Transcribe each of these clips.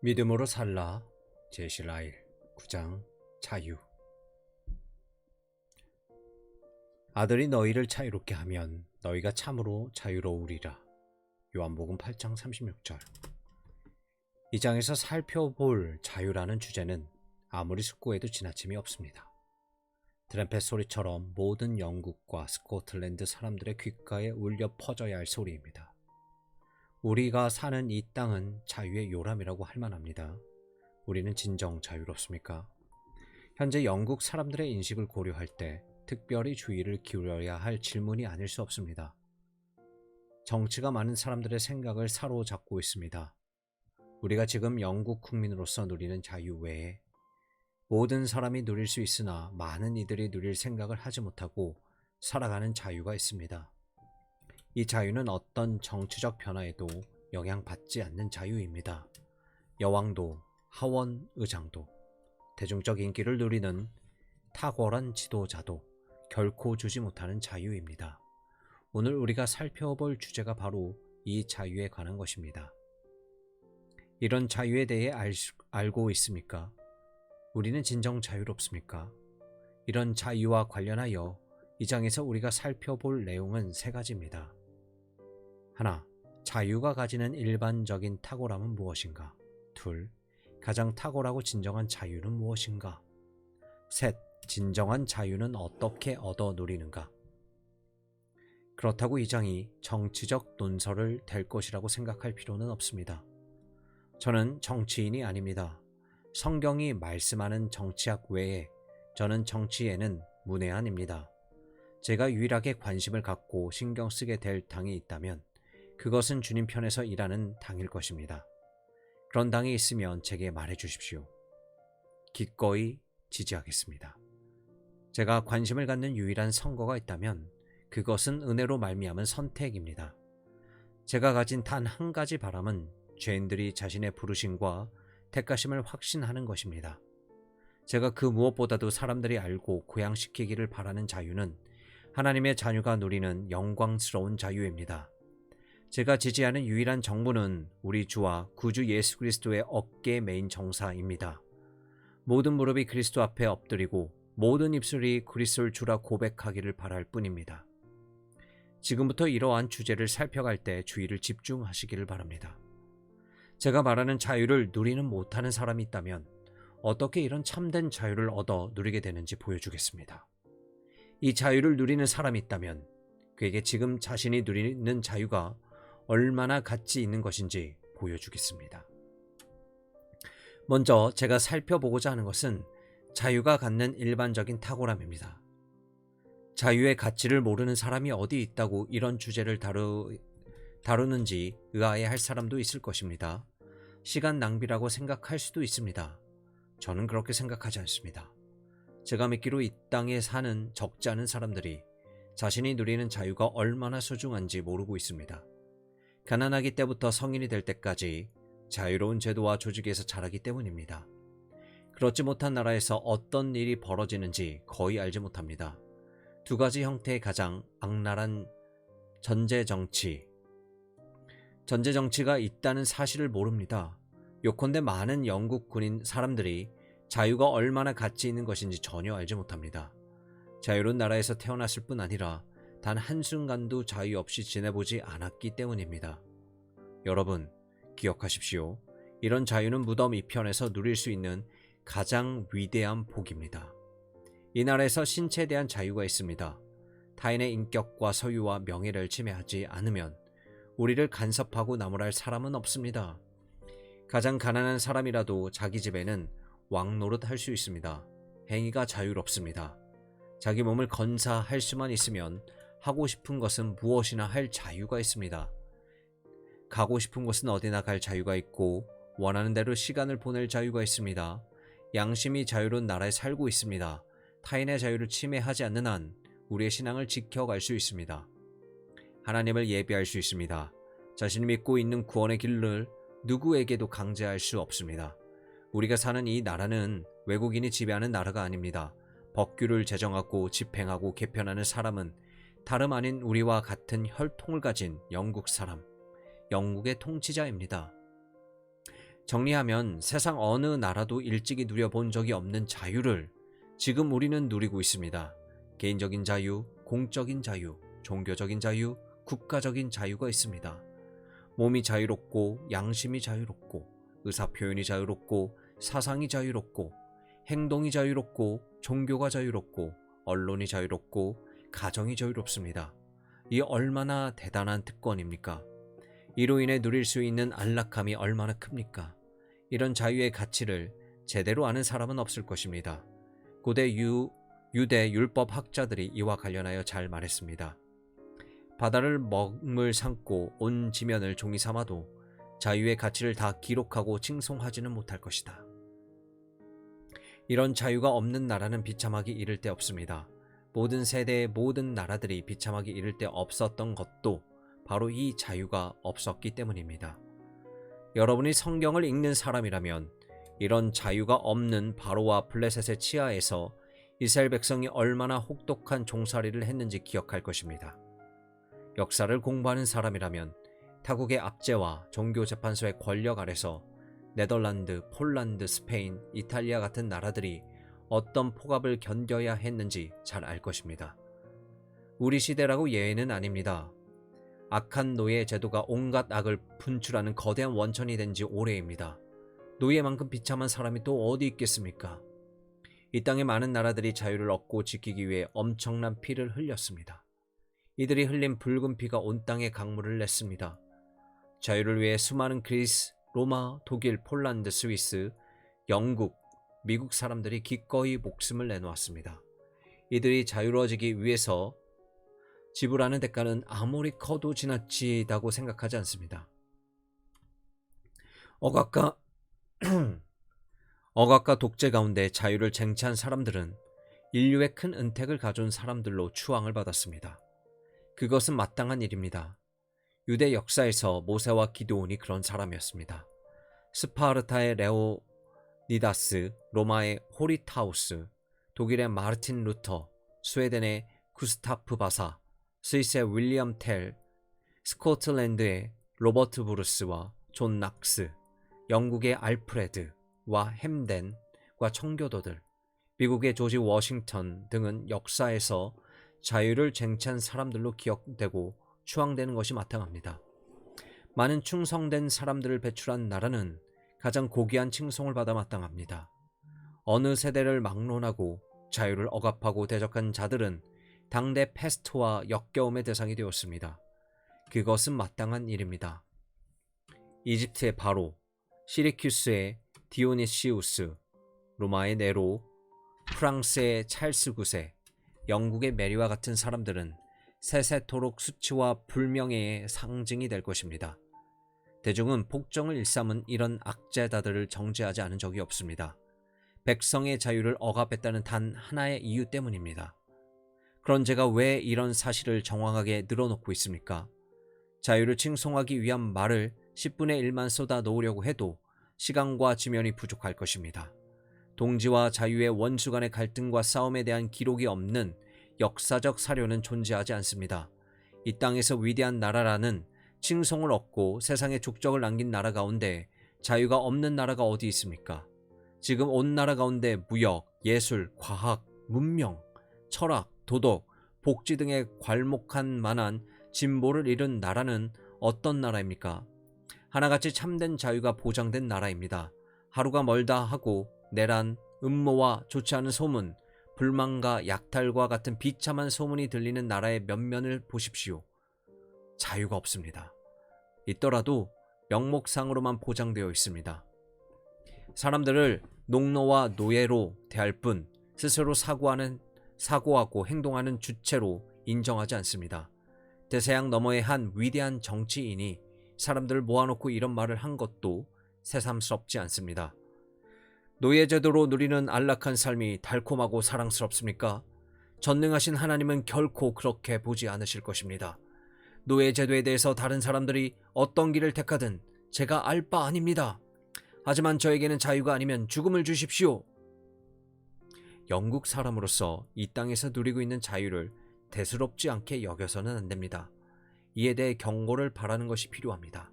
믿음으로 살라 제시라일 9장 자유. 아들이 너희를 자유롭게 하면 너희가 참으로 자유로우리라. 요한복음 8장 36절. 이 장에서 살펴볼 자유라는 주제는 아무리 숙고해도 지나침이 없습니다. 트럼펫 소리처럼 모든 영국과 스코틀랜드 사람들의 귓가에 울려 퍼져야 할 소리입니다. 우리가 사는 이 땅은 자유의 요람이라고 할 만합니다. 우리는 진정 자유롭습니까? 현재 영국 사람들의 인식을 고려할 때 특별히 주의를 기울여야 할 질문이 아닐 수 없습니다. 정치가 많은 사람들의 생각을 사로잡고 있습니다. 우리가 지금 영국 국민으로서 누리는 자유 외에 모든 사람이 누릴 수 있으나 많은 이들이 누릴 생각을 하지 못하고 살아가는 자유가 있습니다. 이 자유는 어떤 정치적 변화에도 영향받지 않는 자유입니다. 여왕도, 하원 의장도, 대중적 인기를 누리는 탁월한 지도자도 결코 주지 못하는 자유입니다. 오늘 우리가 살펴볼 주제가 바로 이 자유에 관한 것입니다. 이런 자유에 대해 알고 있습니까? 우리는 진정 자유롭습니까? 이런 자유와 관련하여 이 장에서 우리가 살펴볼 내용은 세 가지입니다. 하나, 자유가 가지는 일반적인 탁월함은 무엇인가? 둘, 가장 탁월하고 진정한 자유는 무엇인가? 셋, 진정한 자유는 어떻게 얻어 누리는가? 그렇다고 이 장이 정치적 논설을 될 것이라고 생각할 필요는 없습니다. 저는 정치인이 아닙니다. 성경이 말씀하는 정치학 외에 저는 정치에는 문외한입니다. 제가 유일하게 관심을 갖고 신경 쓰게 될 당이 있다면 그것은 주님 편에서 일하는 당일 것입니다. 그런 당이 있으면 제게 말해 주십시오. 기꺼이 지지하겠습니다. 제가 관심을 갖는 유일한 선거가 있다면 그것은 은혜로 말미암은 선택입니다. 제가 가진 단 한 가지 바람은 죄인들이 자신의 부르심과 택하심을 확신하는 것입니다. 제가 그 무엇보다도 사람들이 알고 고양시키기를 바라는 자유는 하나님의 자녀가 누리는 영광스러운 자유입니다. 제가 지지하는 유일한 정부는 우리 주와 구주 예수 그리스도의 어깨에 매인 정사입니다. 모든 무릎이 그리스도 앞에 엎드리고 모든 입술이 그리스도를 주라 고백하기를 바랄 뿐입니다. 지금부터 이러한 주제를 살펴갈 때 주의를 집중하시기를 바랍니다. 제가 말하는 자유를 누리는 못하는 사람이 있다면 어떻게 이런 참된 자유를 얻어 누리게 되는지 보여주겠습니다. 이 자유를 누리는 사람이 있다면 그에게 지금 자신이 누리는 자유가 얼마나 가치 있는 것인지 보여주겠습니다. 먼저 제가 살펴보고자 하는 것은 자유가 갖는 일반적인 탁월함입니다. 자유의 가치를 모르는 사람이 어디 있다고 이런 주제를 다루는지 의아해할 사람도 있을 것입니다. 시간 낭비라고 생각할 수도 있습니다. 저는 그렇게 생각하지 않습니다. 제가 믿기로 이 땅에 사는 적지 않은 사람들이 자신이 누리는 자유가 얼마나 소중한지 모르고 있습니다. 가난하기 때부터 성인이 될 때까지 자유로운 제도와 조직에서 자라기 때문입니다. 그렇지 못한 나라에서 어떤 일이 벌어지는지 거의 알지 못합니다. 두 가지 형태의 가장 악랄한 전제정치가 있다는 사실을 모릅니다. 요컨대 많은 영국 군인 사람들이 자유가 얼마나 가치 있는 것인지 전혀 알지 못합니다. 자유로운 나라에서 태어났을 뿐 아니라 단 한순간도 자유 없이 지내보지 않았기 때문입니다. 여러분, 기억하십시오. 이런 자유는 무덤 이편에서 누릴 수 있는 가장 위대한 복입니다. 이 나라에서 신체에 대한 자유가 있습니다. 타인의 인격과 소유와 명예를 침해하지 않으면 우리를 간섭하고 나무랄 사람은 없습니다. 가장 가난한 사람이라도 자기 집에는 왕노릇 할 수 있습니다. 행위가 자유롭습니다. 자기 몸을 건사할 수만 있으면 하고 싶은 것은 무엇이나 할 자유가 있습니다. 가고 싶은 곳은 어디나 갈 자유가 있고 원하는 대로 시간을 보낼 자유가 있습니다. 양심이 자유로운 나라에 살고 있습니다. 타인의 자유를 침해하지 않는 한 우리의 신앙을 지켜갈 수 있습니다. 하나님을 예배할 수 있습니다. 자신이 믿고 있는 구원의 길을 누구에게도 강제할 수 없습니다. 우리가 사는 이 나라는 외국인이 지배하는 나라가 아닙니다. 법규를 제정하고 집행하고 개편하는 사람은 다름 아닌 우리와 같은 혈통을 가진 영국 사람, 영국의 통치자입니다. 정리하면 세상 어느 나라도 일찍이 누려본 적이 없는 자유를 지금 우리는 누리고 있습니다. 개인적인 자유, 공적인 자유, 종교적인 자유, 국가적인 자유가 있습니다. 몸이 자유롭고 양심이 자유롭고 의사표현이 자유롭고 사상이 자유롭고 행동이 자유롭고 종교가 자유롭고 언론이 자유롭고 가정이 자유롭습니다. 이 얼마나 대단한 특권입니까? 이로 인해 누릴 수 있는 안락함이 얼마나 큽니까? 이런 자유의 가치를 제대로 아는 사람은 없을 것입니다. 고대 유대 율법 학자들이 이와 관련하여 잘 말했습니다. 바다를 먹물 삼고 온 지면을 종이 삼아도 자유의 가치를 다 기록하고 칭송하지는 못할 것이다. 이런 자유가 없는 나라는 비참하기 이를 데 없습니다. 모든 세대의 모든 나라들이 비참하기 이를 데 없었던 것도 바로 이 자유가 없었기 때문입니다. 여러분이 성경을 읽는 사람이라면 이런 자유가 없는 바로와 블레셋의 치하에서 이스라엘 백성이 얼마나 혹독한 종살이를 했는지 기억할 것입니다. 역사를 공부하는 사람이라면 타국의 압제와 종교재판소의 권력 아래서 네덜란드, 폴란드, 스페인, 이탈리아 같은 나라들이 어떤 폭압을 견뎌야 했는지 잘 알 것입니다. 우리 시대라고 예외는 아닙니다. 악한 노예 제도가 온갖 악을 분출하는 거대한 원천이 된 지 오래입니다. 노예만큼 비참한 사람이 또 어디 있겠습니까? 이 땅의 많은 나라들이 자유를 얻고 지키기 위해 엄청난 피를 흘렸습니다. 이들이 흘린 붉은 피가 온 땅에 강물을 냈습니다. 자유를 위해 수많은 그리스, 로마, 독일, 폴란드, 스위스, 영국, 미국 사람들이 기꺼이 목숨을 내놓았습니다. 이들이 자유로워지기 위해서 지불하는 대가는 아무리 커도 지나치다고 생각하지 않습니다. 억압과 독재 가운데 자유를 쟁취한 사람들은 인류의 큰 은택을 가져온 사람들로 추앙을 받았습니다. 그것은 마땅한 일입니다. 유대 역사에서 모세와 기드온이 그런 사람이었습니다. 스파르타의 레오니다스, 로마의 호리타우스, 독일의 마르틴 루터, 스웨덴의 구스타프 바사, 스위스의 윌리엄 텔, 스코틀랜드의 로버트 브루스와 존 낙스, 영국의 알프레드와 햄덴과 청교도들, 미국의 조지 워싱턴 등은 역사에서 자유를 쟁취한 사람들로 기억되고 추앙되는 것이 마땅합니다. 많은 충성된 사람들을 배출한 나라는 가장 고귀한 칭송을 받아 마땅합니다. 어느 세대를 막론하고 자유를 억압하고 대적한 자들은 당대 패스트와 역겨움의 대상이 되었습니다. 그것은 마땅한 일입니다. 이집트의 바로, 시리큐스의 디오니시우스, 로마의 네로, 프랑스의 찰스 9세, 영국의 메리와 같은 사람들은 세세토록 수치와 불명예의 상징이 될 것입니다. 대중은 폭정을 일삼은 이런 악재다들을 정죄하지 않은 적이 없습니다. 백성의 자유를 억압했다는 단 하나의 이유 때문입니다. 그런 제가 왜 이런 사실을 정황하게 늘어놓고 있습니까? 자유를 칭송하기 위한 말을 10분의 1만 쏟아 놓으려고 해도 시간과 지면이 부족할 것입니다. 동지와 자유의 원수 간의 갈등과 싸움에 대한 기록이 없는 역사적 사료는 존재하지 않습니다. 이 땅에서 위대한 나라라는 칭송을 얻고 세상에 족적을 남긴 나라 가운데 자유가 없는 나라가 어디 있습니까? 지금 온 나라 가운데 무역, 예술, 과학, 문명, 철학, 도덕, 복지 등에 괄목한 만한 진보를 이룬 나라는 어떤 나라입니까? 하나같이 참된 자유가 보장된 나라입니다. 하루가 멀다 하고 내란, 음모와 좋지 않은 소문, 불만과 약탈과 같은 비참한 소문이 들리는 나라의 면면을 보십시오. 자유가 없습니다. 있더라도 명목상으로만 보장되어 있습니다. 사람들을 농노와 노예로 대할 뿐 스스로 사고하고 행동하는 주체로 인정하지 않습니다. 대서양 너머의 한 위대한 정치인이 사람들을 모아놓고 이런 말을 한 것도 새삼스럽지 않습니다. 노예제도로 누리는 안락한 삶이 달콤하고 사랑스럽습니까? 전능하신 하나님은 결코 그렇게 보지 않으실 것입니다. 노예제도에 대해서 다른 사람들이 어떤 길을 택하든 제가 알 바 아닙니다. 하지만 저에게는 자유가 아니면 죽음을 주십시오. 영국 사람으로서 이 땅에서 누리고 있는 자유를 대수롭지 않게 여겨서는 안 됩니다. 이에 대해 경고를 바라는 것이 필요합니다.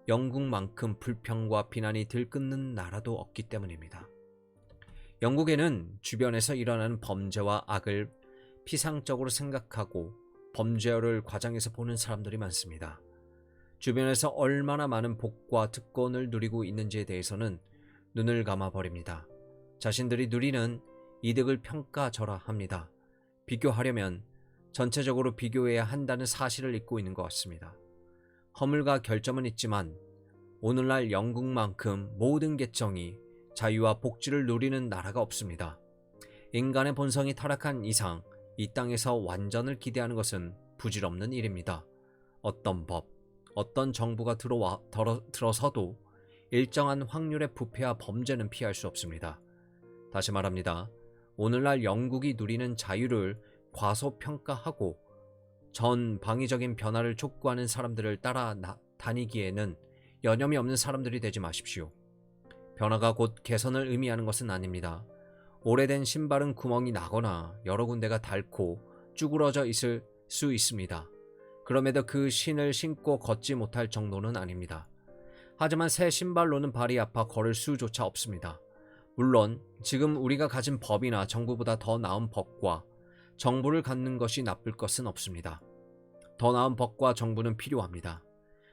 영국만큼 불평과 비난이 들끓는 나라도 없기 때문입니다. 영국에는 주변에서 일어나는 범죄와 악을 피상적으로 생각하고 범죄를 과장해서 보는 사람들이 많습니다. 주변에서 얼마나 많은 복과 특권을 누리고 있는지에 대해서는 눈을 감아버립니다. 자신들이 누리는 이득을 평가절하합니다. 비교하려면 전체적으로 비교해야 한다는 사실을 잊고 있는 것 같습니다. 허물과 결점은 있지만 오늘날 영국만큼 모든 계층이 자유와 복지를 누리는 나라가 없습니다. 인간의 본성이 타락한 이상 이 땅에서 완전을 기대하는 것은 부질없는 일입니다. 어떤 법, 어떤 정부가 들어서도 일정한 확률의 부패와 범죄는 피할 수 없습니다. 다시 말합니다. 오늘날 영국이 누리는 자유를 과소평가하고 전방위적인 변화를 촉구하는 사람들을 따라 다니기에는 여념이 없는 사람들이 되지 마십시오. 변화가 곧 개선을 의미하는 것은 아닙니다. 오래된 신발은 구멍이 나거나 여러 군데가 닳고 쭈그러져 있을 수 있습니다. 그럼에도 그 신을 신고 걷지 못할 정도는 아닙니다. 하지만 새 신발로는 발이 아파 걸을 수조차 없습니다. 물론 지금 우리가 가진 법이나 정부보다 더 나은 법과 정부를 갖는 것이 나쁠 것은 없습니다. 더 나은 법과 정부는 필요합니다.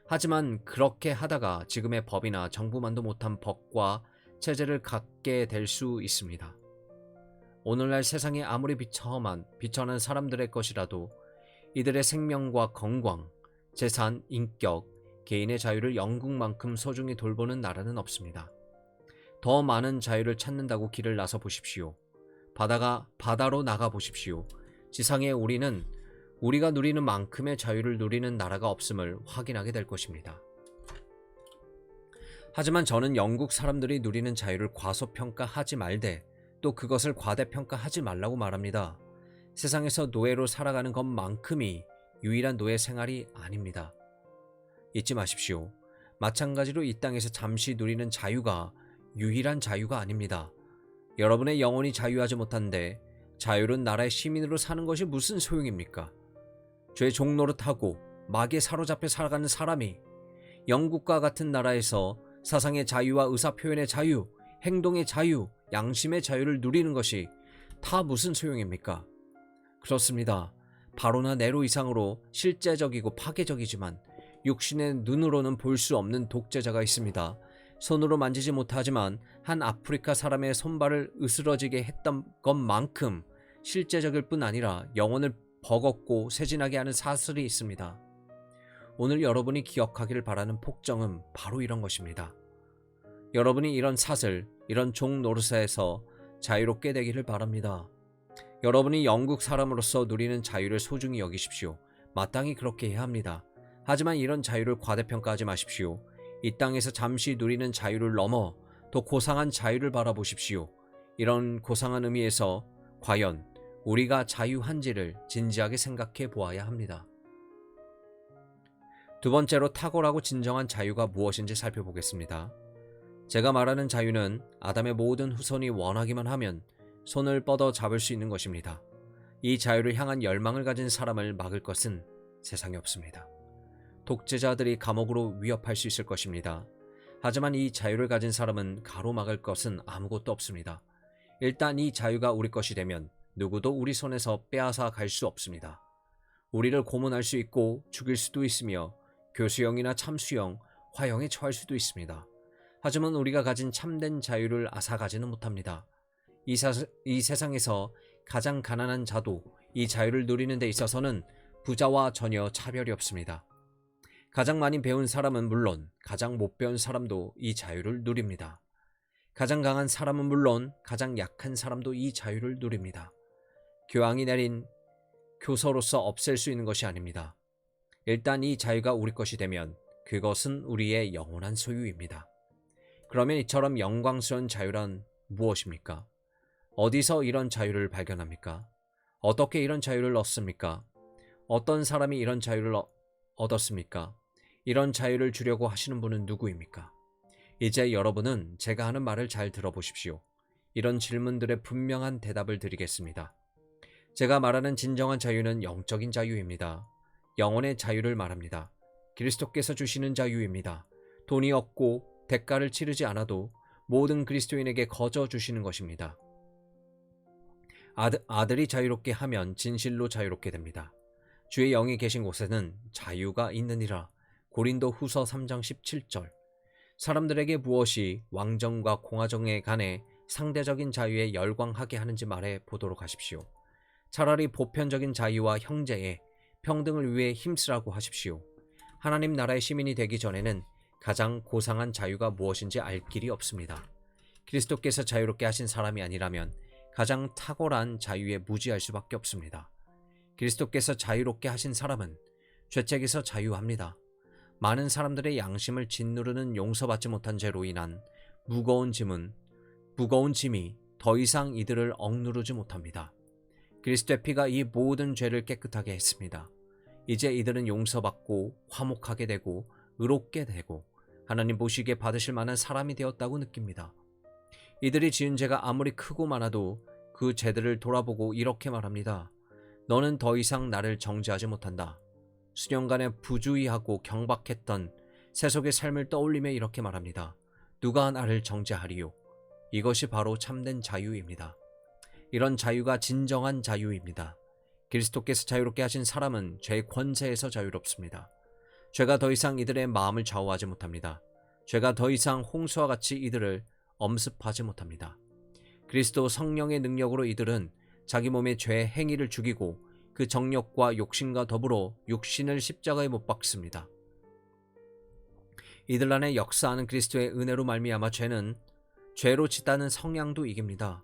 하지만 그렇게 하다가 지금의 법이나 정부만도 못한 법과 체제를 갖게 될 수 있습니다. 오늘날 세상이 아무리 비천한 사람들의 것이라도 이들의 생명과 건강, 재산, 인격, 개인의 자유를 영국만큼 소중히 돌보는 나라는 없습니다. 더 많은 자유를 찾는다고 길을 나서 보십시오. 바다로 나가 보십시오. 지상에 우리는 우리가 누리는 만큼의 자유를 누리는 나라가 없음을 확인하게 될 것입니다. 하지만 저는 영국 사람들이 누리는 자유를 과소평가하지 말되 또 그것을 과대평가하지 말라고 말합니다. 세상에서 노예로 살아가는 것만큼이 유일한 노예 생활이 아닙니다. 잊지 마십시오. 마찬가지로 이 땅에서 잠시 누리는 자유가 유일한 자유가 아닙니다. 여러분의 영혼이 자유하지 못한데 자유로운 나라의 시민으로 사는 것이 무슨 소용입니까? 죄의 종노릇하고 마귀에 사로잡혀 살아가는 사람이 영국과 같은 나라에서 사상의 자유와 의사표현의 자유, 행동의 자유, 양심의 자유를 누리는 것이 다 무슨 소용입니까? 그렇습니다. 바로나 네로 이상으로 실제적이고 파괴적이지만 육신의 눈으로는 볼 수 없는 독재자가 있습니다. 손으로 만지지 못하지만 한 아프리카 사람의 손발을 으스러지게 했던 것만큼 실제적일 뿐 아니라 영혼을 버겁고 세진하게 하는 사슬이 있습니다. 오늘 여러분이 기억하기를 바라는 폭정은 바로 이런 것입니다. 여러분이 이런 사슬, 이런 종 노릇에서 자유롭게 되기를 바랍니다. 여러분이 영국 사람으로서 누리는 자유를 소중히 여기십시오. 마땅히 그렇게 해야 합니다. 하지만 이런 자유를 과대평가하지 마십시오. 이 땅에서 잠시 누리는 자유를 넘어 더 고상한 자유를 바라보십시오. 이런 고상한 의미에서 과연 우리가 자유한지를 진지하게 생각해 보아야 합니다. 두 번째로 탁월하고 진정한 자유가 무엇인지 살펴보겠습니다. 제가 말하는 자유는 아담의 모든 후손이 원하기만 하면 손을 뻗어 잡을 수 있는 것입니다. 이 자유를 향한 열망을 가진 사람을 막을 것은 세상에 없습니다. 독재자들이 감옥으로 위협할 수 있을 것입니다. 하지만 이 자유를 가진 사람은 가로막을 것은 아무것도 없습니다. 일단 이 자유가 우리 것이 되면 누구도 우리 손에서 빼앗아 갈 수 없습니다. 우리를 고문할 수 있고 죽일 수도 있으며 교수형이나 참수형, 화형에 처할 수도 있습니다. 하지만 우리가 가진 참된 자유를 앗아가지는 못합니다. 이 세상에서 가장 가난한 자도 이 자유를 누리는 데 있어서는 부자와 전혀 차별이 없습니다. 가장 많이 배운 사람은 물론 가장 못 배운 사람도 이 자유를 누립니다. 가장 강한 사람은 물론 가장 약한 사람도 이 자유를 누립니다. 교황이 내린 교서로서 없앨 수 있는 것이 아닙니다. 일단 이 자유가 우리 것이 되면 그것은 우리의 영원한 소유입니다. 그러면 이처럼 영광스러운 자유란 무엇입니까? 어디서 이런 자유를 발견합니까? 어떻게 이런 자유를 얻습니까? 어떤 사람이 이런 자유를 얻었습니까? 이런 자유를 주려고 하시는 분은 누구입니까? 이제 여러분은 제가 하는 말을 잘 들어보십시오. 이런 질문들의 분명한 대답을 드리겠습니다. 제가 말하는 진정한 자유는 영적인 자유입니다. 영혼의 자유를 말합니다. 그리스도께서 주시는 자유입니다. 돈이 없고 대가를 치르지 않아도 모든 그리스도인에게 거저 주시는 것입니다. 아들이 자유롭게 하면 진실로 자유롭게 됩니다. 주의 영이 계신 곳에는 자유가 있느니라. 고린도 후서 3장 17절. 사람들에게 무엇이 왕정과 공화정에 관해 상대적인 자유에 열광하게 하는지 말해 보도록 하십시오. 차라리 보편적인 자유와 형제의 평등을 위해 힘쓰라고 하십시오. 하나님 나라의 시민이 되기 전에는 가장 고상한 자유가 무엇인지 알 길이 없습니다. 그리스도께서 자유롭게 하신 사람이 아니라면 가장 탁월한 자유에 무지할 수밖에 없습니다. 그리스도께서 자유롭게 하신 사람은 죄책에서 자유합니다. 많은 사람들의 양심을 짓누르는 용서받지 못한 죄로 인한 무거운 짐이 더 이상 이들을 억누르지 못합니다. 그리스도의 피가 이 모든 죄를 깨끗하게 했습니다. 이제 이들은 용서받고 화목하게 되고 의롭게 되고 하나님 보시기에 받으실 만한 사람이 되었다고 느낍니다. 이들이 지은 죄가 아무리 크고 많아도 그 죄들을 돌아보고 이렇게 말합니다. 너는 더 이상 나를 정죄하지 못한다. 수년간의 부주의하고 경박했던 세속의 삶을 떠올리며 이렇게 말합니다. 누가 나를 정죄하리요? 이것이 바로 참된 자유입니다. 이런 자유가 진정한 자유입니다. 그리스도께서 자유롭게 하신 사람은 죄의 권세에서 자유롭습니다. 죄가 더 이상 이들의 마음을 좌우하지 못합니다. 죄가 더 이상 홍수와 같이 이들을 엄습하지 못합니다. 그리스도 성령의 능력으로 이들은 자기 몸의 죄의 행위를 죽이고 그 정욕과 욕심과 더불어 육신을 십자가에 못 박습니다. 이들 안에 역사하는 그리스도의 은혜로 말미암아 죄는 죄로 짓다는 성향도 이깁니다.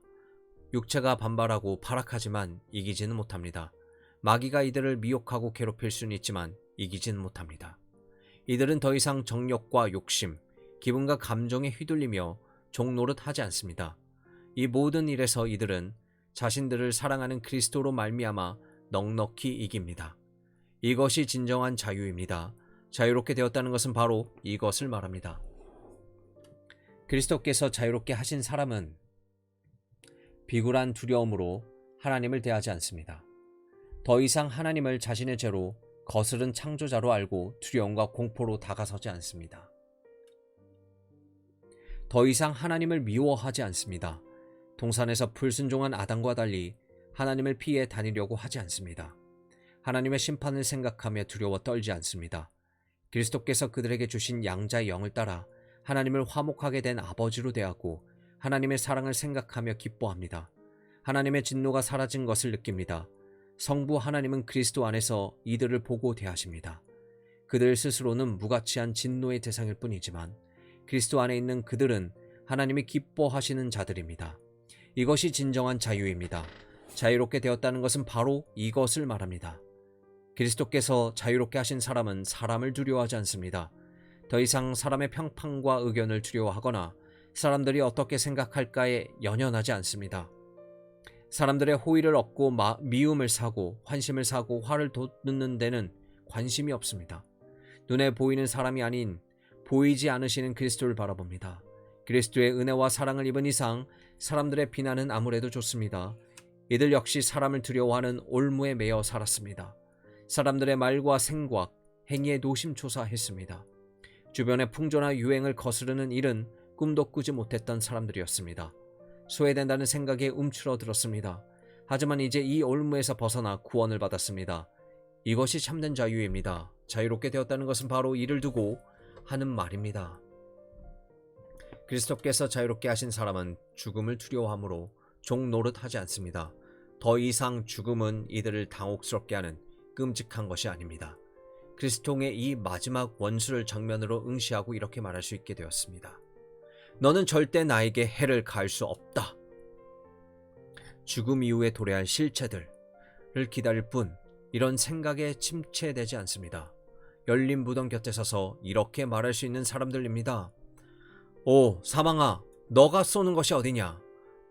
육체가 반발하고 발악하지만 이기지는 못합니다. 마귀가 이들을 미혹하고 괴롭힐 수는 있지만 이기지는 못합니다. 이들은 더 이상 정욕과 욕심, 기분과 감정에 휘둘리며 종노릇하지 않습니다. 이 모든 일에서 이들은 자신들을 사랑하는 그리스도로 말미암아 넉넉히 이깁니다. 이것이 진정한 자유입니다. 자유롭게 되었다는 것은 바로 이것을 말합니다. 그리스도께서 자유롭게 하신 사람은 비굴한 두려움으로 하나님을 대하지 않습니다. 더 이상 하나님을 자신의 죄로 거스른 창조자로 알고 두려움과 공포로 다가서지 않습니다. 더 이상 하나님을 미워하지 않습니다. 동산에서 불순종한 아담과 달리 하나님을 피해 다니려고 하지 않습니다. 하나님의 심판을 생각하며 두려워 떨지 않습니다. 그리스도께서 그들에게 주신 양자의 영을 따라 하나님을 화목하게 된 아버지로 대하고 하나님의 사랑을 생각하며 기뻐합니다. 하나님의 진노가 사라진 것을 느낍니다. 성부 하나님은 그리스도 안에서 이들을 보고 대하십니다. 그들 스스로는 무가치한 진노의 대상일 뿐이지만 그리스도 안에 있는 그들은 하나님이 기뻐하시는 자들입니다. 이것이 진정한 자유입니다. 자유롭게 되었다는 것은 바로 이것을 말합니다. 그리스도께서 자유롭게 하신 사람은 사람을 두려워하지 않습니다. 더 이상 사람의 평판과 의견을 두려워하거나 사람들이 어떻게 생각할까에 연연하지 않습니다. 사람들의 호의를 얻고 미움을 사고 환심을 사고 화를 돋는 데는 관심이 없습니다. 눈에 보이는 사람이 아닌 보이지 않으시는 그리스도를 바라봅니다. 그리스도의 은혜와 사랑을 입은 이상 사람들의 비난은 아무래도 좋습니다. 이들 역시 사람을 두려워하는 올무에 매여 살았습니다. 사람들의 말과 생각, 행위에 노심초사했습니다. 주변의 풍조나 유행을 거스르는 일은 꿈도 꾸지 못했던 사람들이었습니다. 소외된다는 생각에 움츠러들었습니다. 하지만 이제 이 올무에서 벗어나 구원을 받았습니다. 이것이 참된 자유입니다. 자유롭게 되었다는 것은 바로 이를 두고 하는 말입니다. 그리스도께서 자유롭게 하신 사람은 죽음을 두려워하므로 종노릇하지 않습니다. 더 이상 죽음은 이들을 당혹스럽게 하는 끔찍한 것이 아닙니다. 그리스도의 이 마지막 원수를 정면으로 응시하고 이렇게 말할 수 있게 되었습니다. 너는 절대 나에게 해를 가할 수 없다. 죽음 이후에 도래할 실체들을 기다릴 뿐 이런 생각에 침체되지 않습니다. 열린 무덤 곁에 서서 이렇게 말할 수 있는 사람들입니다. 오 사망아, 너가 쏘는 것이 어디냐?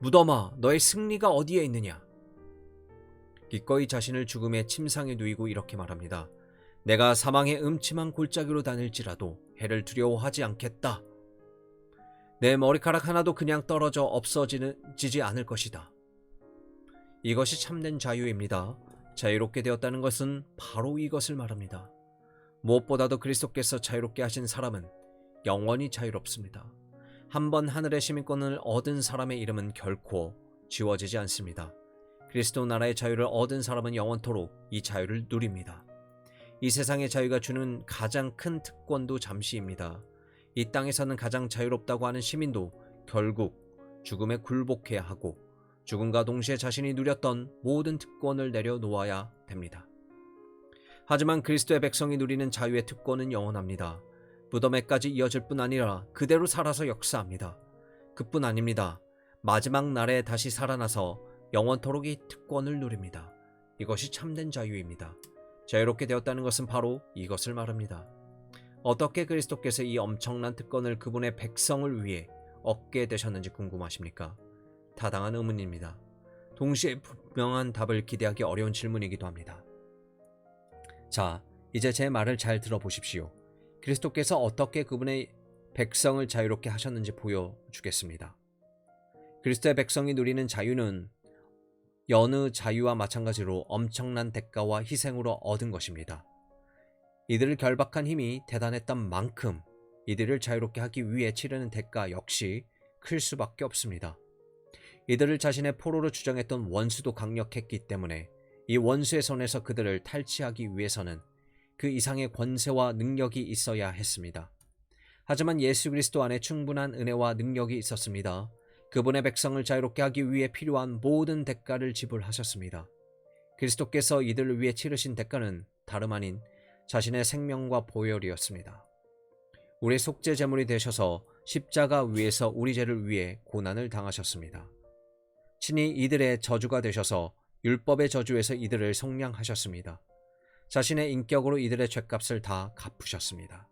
무덤아, 너의 승리가 어디에 있느냐? 기꺼이 자신을 죽음의 침상에 누이고 이렇게 말합니다. 내가 사망의 음침한 골짜기로 다닐지라도 해를 두려워하지 않겠다. 내 머리카락 하나도 그냥 떨어져 없어지지 않을 것이다. 이것이 참된 자유입니다. 자유롭게 되었다는 것은 바로 이것을 말합니다. 무엇보다도 그리스도께서 자유롭게 하신 사람은 영원히 자유롭습니다. 한번 하늘의 시민권을 얻은 사람의 이름은 결코 지워지지 않습니다. 그리스도 나라의 자유를 얻은 사람은 영원토록 이 자유를 누립니다. 이 세상의 자유가 주는 가장 큰 특권도 잠시입니다. 이 땅에서는 가장 자유롭다고 하는 시민도 결국 죽음에 굴복해야 하고 죽음과 동시에 자신이 누렸던 모든 특권을 내려놓아야 됩니다. 하지만 그리스도의 백성이 누리는 자유의 특권은 영원합니다. 무덤에까지 이어질 뿐 아니라 그대로 살아서 역사합니다. 그뿐 아닙니다. 마지막 날에 다시 살아나서 영원토록 이 특권을 누립니다. 이것이 참된 자유입니다. 자유롭게 되었다는 것은 바로 이것을 말합니다. 어떻게 그리스도께서 이 엄청난 특권을 그분의 백성을 위해 얻게 되셨는지 궁금하십니까? 타당한 의문입니다. 동시에 분명한 답을 기대하기 어려운 질문이기도 합니다. 자, 이제 제 말을 잘 들어보십시오. 그리스도께서 어떻게 그분의 백성을 자유롭게 하셨는지 보여주겠습니다. 그리스도의 백성이 누리는 자유는 여느 자유와 마찬가지로 엄청난 대가와 희생으로 얻은 것입니다. 이들을 결박한 힘이 대단했던 만큼 이들을 자유롭게 하기 위해 치르는 대가 역시 클 수밖에 없습니다. 이들을 자신의 포로로 주장했던 원수도 강력했기 때문에 이 원수의 손에서 그들을 탈취하기 위해서는 그 이상의 권세와 능력이 있어야 했습니다. 하지만 예수 그리스도 안에 충분한 은혜와 능력이 있었습니다. 그분의 백성을 자유롭게 하기 위해 필요한 모든 대가를 지불하셨습니다. 그리스도께서 이들을 위해 치르신 대가는 다름 아닌 자신의 생명과 보혈이었습니다. 우리의 속죄 제물이 되셔서 십자가 위에서 우리 죄를 위해 고난을 당하셨습니다. 친히 이들의 저주가 되셔서 율법의 저주에서 이들을 속량하셨습니다. 자신의 인격으로 이들의 죗값을 다 갚으셨습니다.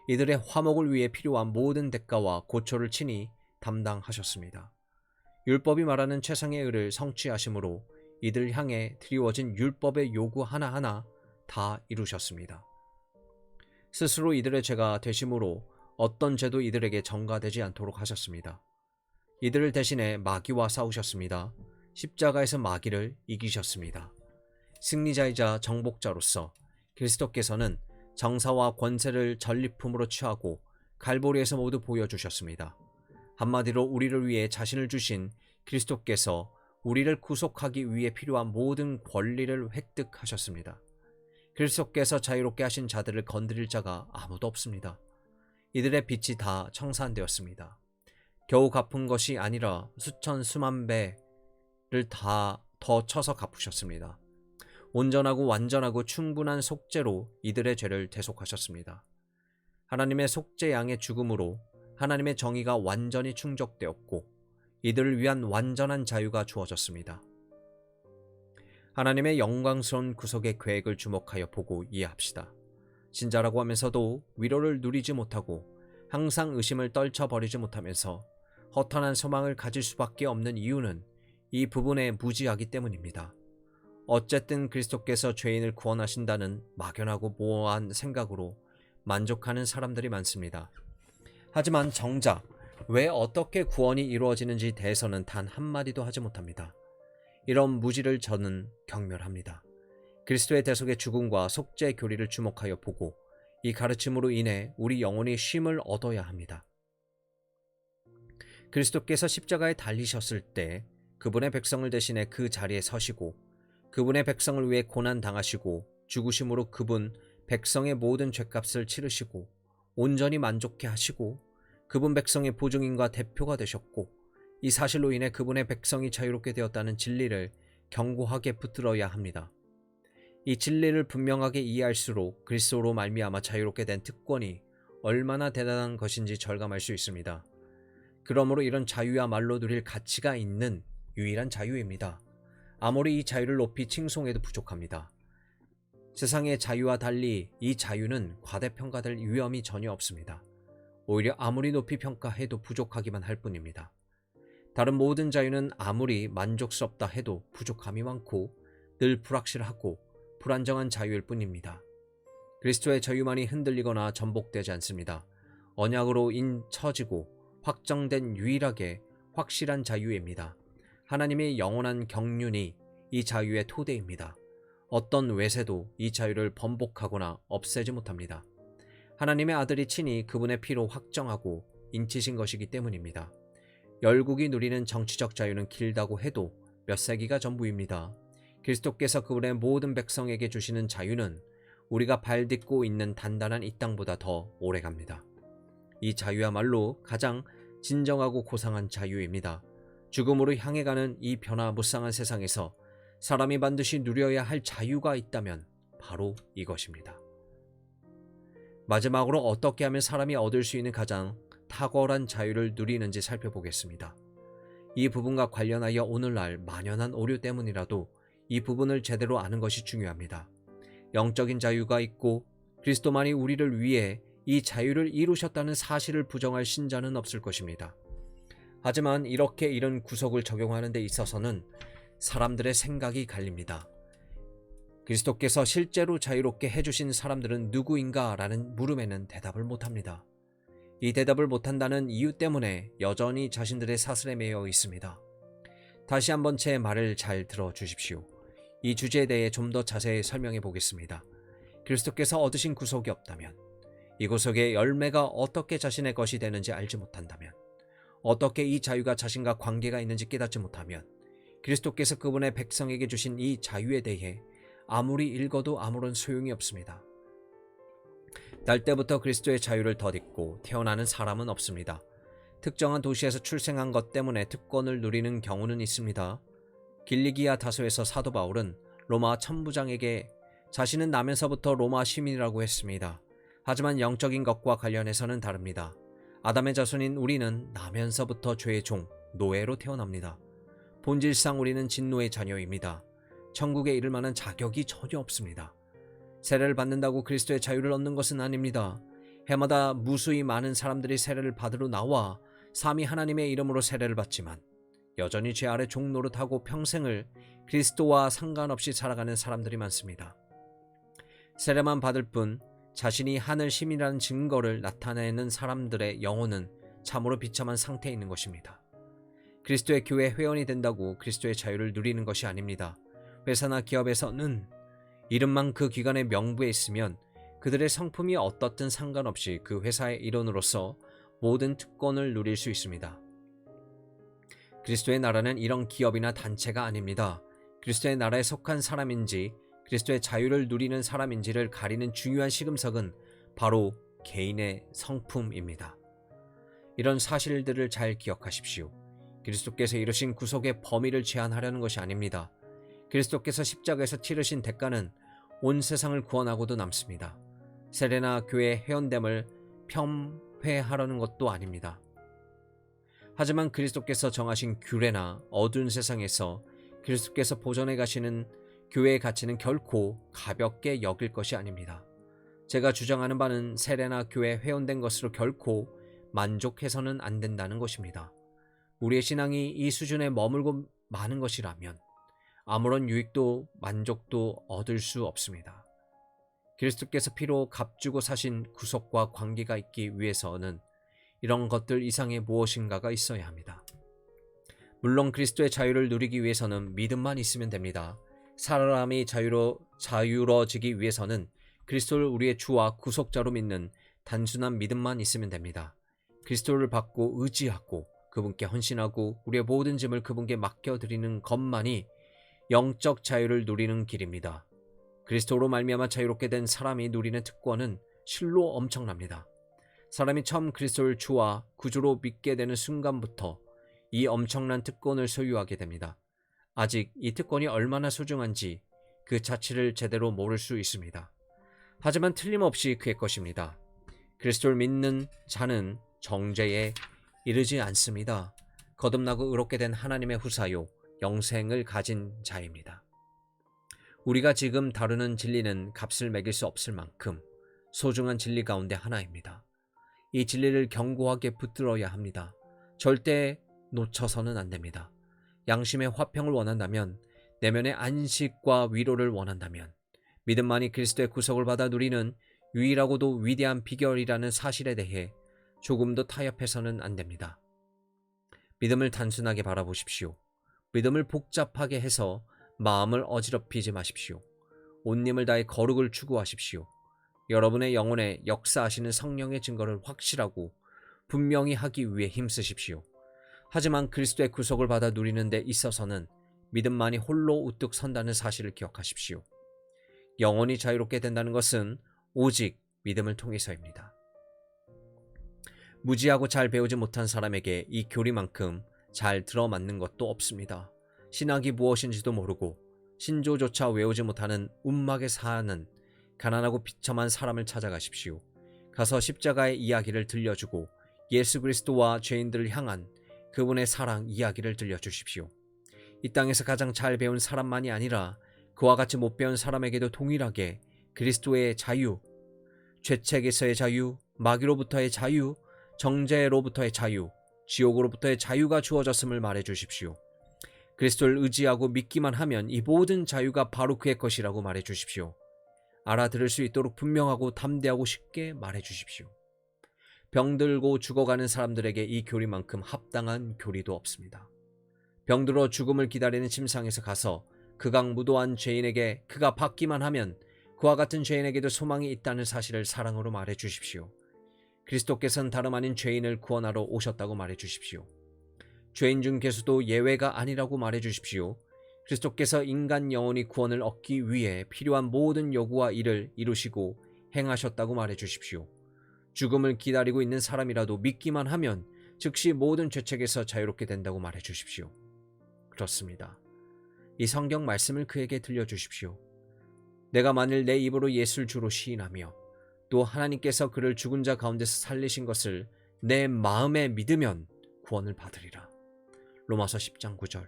이들의 화목을 위해 필요한 모든 대가와 고초를 친히 담당하셨습니다. 율법이 말하는 최상의 의를 성취하심으로 이들 향해 드리워진 율법의 요구 하나하나 다 이루셨습니다. 스스로 이들의 죄가 되심으로 어떤 죄도 이들에게 전가되지 않도록 하셨습니다. 이들을 대신해 마귀와 싸우셨습니다. 십자가에서 마귀를 이기셨습니다. 승리자이자 정복자로서 그리스도께서는 정사와 권세를 전리품으로 취하고 갈보리에서 모두 보여주셨습니다. 한마디로 우리를 위해 자신을 주신 그리스도께서 우리를 구속하기 위해 필요한 모든 권리를 획득하셨습니다. 그리스도께서 자유롭게 하신 자들을 건드릴 자가 아무도 없습니다. 이들의 빚이 다 청산되었습니다. 겨우 갚은 것이 아니라 수천 수만 배를 다 더 쳐서 갚으셨습니다. 온전하고 완전하고 충분한 속죄로 이들의 죄를 대속하셨습니다. 하나님의 속죄 양의 죽음으로 하나님의 정의가 완전히 충족되었고 이들을 위한 완전한 자유가 주어졌습니다. 하나님의 영광스러운 구속의 계획을 주목하여 보고 이해합시다. 신자라고 하면서도 위로를 누리지 못하고 항상 의심을 떨쳐버리지 못하면서 허탄한 소망을 가질 수밖에 없는 이유는 이 부분에 무지하기 때문입니다. 어쨌든 그리스도께서 죄인을 구원하신다는 막연하고 모호한 생각으로 만족하는 사람들이 많습니다. 하지만 정작 왜 어떻게 구원이 이루어지는지 대해서는 단 한마디도 하지 못합니다. 이런 무지를 저는 경멸합니다. 그리스도의 대속의 죽음과 속죄의 교리를 주목하여 보고 이 가르침으로 인해 우리 영혼이 쉼을 얻어야 합니다. 그리스도께서 십자가에 달리셨을 때 그분의 백성을 대신해 그 자리에 서시고 그분의 백성을 위해 고난 당하시고 죽으심으로 그분 백성의 모든 죗값을 치르시고 온전히 만족해 하시고 그분 백성의 보증인과 대표가 되셨고 이 사실로 인해 그분의 백성이 자유롭게 되었다는 진리를 견고하게 붙들어야 합니다. 이 진리를 분명하게 이해할수록 그리스도로 말미암아 자유롭게 된 특권이 얼마나 대단한 것인지 절감할 수 있습니다. 그러므로 이런 자유야말로 누릴 가치가 있는 유일한 자유입니다. 아무리 이 자유를 높이 칭송해도 부족합니다. 세상의 자유와 달리 이 자유는 과대평가될 위험이 전혀 없습니다. 오히려 아무리 높이 평가해도 부족하기만 할 뿐입니다. 다른 모든 자유는 아무리 만족스럽다 해도 부족함이 많고 늘 불확실하고 불안정한 자유일 뿐입니다. 그리스도의 자유만이 흔들리거나 전복되지 않습니다. 언약으로 인쳐지고 확정된 유일하게 확실한 자유입니다. 하나님의 영원한 경륜이 이 자유의 토대입니다. 어떤 외세도 이 자유를 번복하거나 없애지 못합니다. 하나님의 아들이 친히 그분의 피로 확정하고 인치신 것이기 때문입니다. 열국이 누리는 정치적 자유는 길다고 해도 몇 세기가 전부입니다. 그리스도께서 그분의 모든 백성에게 주시는 자유는 우리가 발 딛고 있는 단단한 이 땅보다 더 오래갑니다. 이 자유야말로 가장 진정하고 고상한 자유입니다. 죽음으로 향해 가는 이 변화무쌍한 세상에서 사람이 반드시 누려야 할 자유가 있다면 바로 이것입니다. 마지막으로 어떻게 하면 사람이 얻을 수 있는 가장 탁월한 자유를 누리는지 살펴보겠습니다. 이 부분과 관련하여 오늘날 만연한 오류 때문이라도 이 부분을 제대로 아는 것이 중요합니다. 영적인 자유가 있고 그리스도만이 우리를 위해 이 자유를 이루셨다는 사실을 부정할 신자는 없을 것입니다. 하지만 이렇게 이런 구속을 적용하는 데 있어서는 사람들의 생각이 갈립니다. 그리스도께서 실제로 자유롭게 해주신 사람들은 누구인가? 라는 물음에는 대답을 못합니다. 이 대답을 못한다는 이유 때문에 여전히 자신들의 사슬에 매여 있습니다. 다시 한번 제 말을 잘 들어주십시오. 이 주제에 대해 좀 더 자세히 설명해 보겠습니다. 그리스도께서 얻으신 구속이 없다면, 이 구속의 열매가 어떻게 자신의 것이 되는지 알지 못한다면, 어떻게 이 자유가 자신과 관계가 있는지 깨닫지 못하면, 그리스도께서 그분의 백성에게 주신 이 자유에 대해 아무리 읽어도 아무런 소용이 없습니다. 날 때부터 그리스도의 자유를 덧입고 태어나는 사람은 없습니다. 특정한 도시에서 출생한 것 때문에 특권을 누리는 경우는 있습니다. 길리기아 다소에서 사도 바울은 로마 천부장에게 자신은 나면서부터 로마 시민이라고 했습니다. 하지만 영적인 것과 관련해서는 다릅니다. 아담의 자손인 우리는 나면서부터 죄의 종, 노예로 태어납니다. 본질상 우리는 진노의 자녀입니다. 천국에 이를 만한 자격이 전혀 없습니다. 세례를 받는다고 그리스도의 자유를 얻는 것은 아닙니다. 해마다 무수히 많은 사람들이 세례를 받으러 나와 삼위 하나님의 이름으로 세례를 받지만 여전히 죄 아래 종노릇하고 평생을 그리스도와 상관없이 살아가는 사람들이 많습니다. 세례만 받을 뿐 자신이 하늘 시민이라는 증거를 나타내는 사람들의 영혼은 참으로 비참한 상태에 있는 것입니다. 그리스도의 교회 회원이 된다고 그리스도의 자유를 누리는 것이 아닙니다. 회사나 기업에서는 이름만 그 기관의 명부에 있으면 그들의 성품이 어떻든 상관없이 그 회사의 일원으로서 모든 특권을 누릴 수 있습니다. 그리스도의 나라는 이런 기업이나 단체가 아닙니다. 그리스도의 나라에 속한 사람인지 그리스도의 자유를 누리는 사람인지를 가리는 중요한 시금석은 바로 개인의 성품입니다. 이런 사실들을 잘 기억하십시오. 그리스도께서 이루신 구속의 범위를 제한하려는 것이 아닙니다. 그리스도께서 십자가에서 치르신 대가는 온 세상을 구원하고도 남습니다. 세례나 교회 회원됨을 폄훼하려는 것도 아닙니다. 하지만 그리스도께서 정하신 규례나 어두운 세상에서 그리스도께서 보존해 가시는 교회의 가치는 결코 가볍게 여길 것이 아닙니다. 제가 주장하는 바는 세례나 교회 회원된 것으로 결코 만족해서는 안 된다는 것입니다. 우리의 신앙이 이 수준에 머물고 마는 것이라면 아무런 유익도 만족도 얻을 수 없습니다. 그리스도께서 피로 값주고 사신 구속과 관계가 있기 위해서는 이런 것들 이상의 무엇인가가 있어야 합니다. 물론 그리스도의 자유를 누리기 위해서는 믿음만 있으면 됩니다. 사람이 자유로워지기 위해서는 그리스도를 우리의 주와 구속자로 믿는 단순한 믿음만 있으면 됩니다. 그리스도를 받고 의지하고 그분께 헌신하고 우리의 모든 짐을 그분께 맡겨드리는 것만이 영적 자유를 누리는 길입니다. 그리스도로 말미암아 자유롭게 된 사람이 누리는 특권은 실로 엄청납니다. 사람이 처음 그리스도를 주와 구주로 믿게 되는 순간부터 이 엄청난 특권을 소유하게 됩니다. 아직 이 특권이 얼마나 소중한지 그 자체를 제대로 모를 수 있습니다. 하지만 틀림없이 그의 것입니다. 그리스도를 믿는 자는 정죄에 이르지 않습니다. 거듭나고 의롭게 된 하나님의 후사요 영생을 가진 자입니다. 우리가 지금 다루는 진리는 값을 매길 수 없을 만큼 소중한 진리 가운데 하나입니다. 이 진리를 견고하게 붙들어야 합니다. 절대 놓쳐서는 안 됩니다. 양심의 화평을 원한다면, 내면의 안식과 위로를 원한다면, 믿음만이 그리스도의 구속을 받아 누리는 유일하고도 위대한 비결이라는 사실에 대해 조금도 타협해서는 안 됩니다. 믿음을 단순하게 바라보십시오. 믿음을 복잡하게 해서 마음을 어지럽히지 마십시오. 온 힘을 다해 거룩을 추구하십시오. 여러분의 영혼에 역사하시는 성령의 증거를 확실하고 분명히 하기 위해 힘쓰십시오. 하지만 그리스도의 구속을 받아 누리는 데 있어서는 믿음만이 홀로 우뚝 선다는 사실을 기억하십시오. 영혼이 자유롭게 된다는 것은 오직 믿음을 통해서입니다. 무지하고 잘 배우지 못한 사람에게 이 교리만큼 잘 들어맞는 것도 없습니다. 신학이 무엇인지도 모르고 신조조차 외우지 못하는 운막에 사는 가난하고 비참한 사람을 찾아가십시오. 가서 십자가의 이야기를 들려주고 예수 그리스도와 죄인들을 향한 그분의 사랑 이야기를 들려주십시오. 이 땅에서 가장 잘 배운 사람만이 아니라 그와 같이 못 배운 사람에게도 동일하게 그리스도의 자유, 죄책에서의 자유, 마귀로부터의 자유, 정죄로부터의 자유, 지옥으로부터의 자유가 주어졌음을 말해주십시오. 그리스도를 의지하고 믿기만 하면 이 모든 자유가 바로 그의 것이라고 말해주십시오. 알아들을 수 있도록 분명하고 담대하고 쉽게 말해주십시오. 병들고 죽어가는 사람들에게 이 교리만큼 합당한 교리도 없습니다. 병들어 죽음을 기다리는 침상에서 가서 극악무도한 죄인에게 그가 받기만 하면 그와 같은 죄인에게도 소망이 있다는 사실을 사랑으로 말해주십시오. 그리스도께서는 다름 아닌 죄인을 구원하러 오셨다고 말해주십시오. 죄인 중 개수도 예외가 아니라고 말해주십시오. 그리스도께서 인간 영혼이 구원을 얻기 위해 필요한 모든 요구와 일을 이루시고 행하셨다고 말해주십시오. 죽음을 기다리고 있는 사람이라도 믿기만 하면 즉시 모든 죄책에서 자유롭게 된다고 말해주십시오. 그렇습니다. 이 성경 말씀을 그에게 들려주십시오. 내가 만일 내 입으로 예수를 주로 시인하며 또 하나님께서 그를 죽은 자 가운데서 살리신 것을 내 마음에 믿으면 구원을 받으리라. 로마서 10장 9절.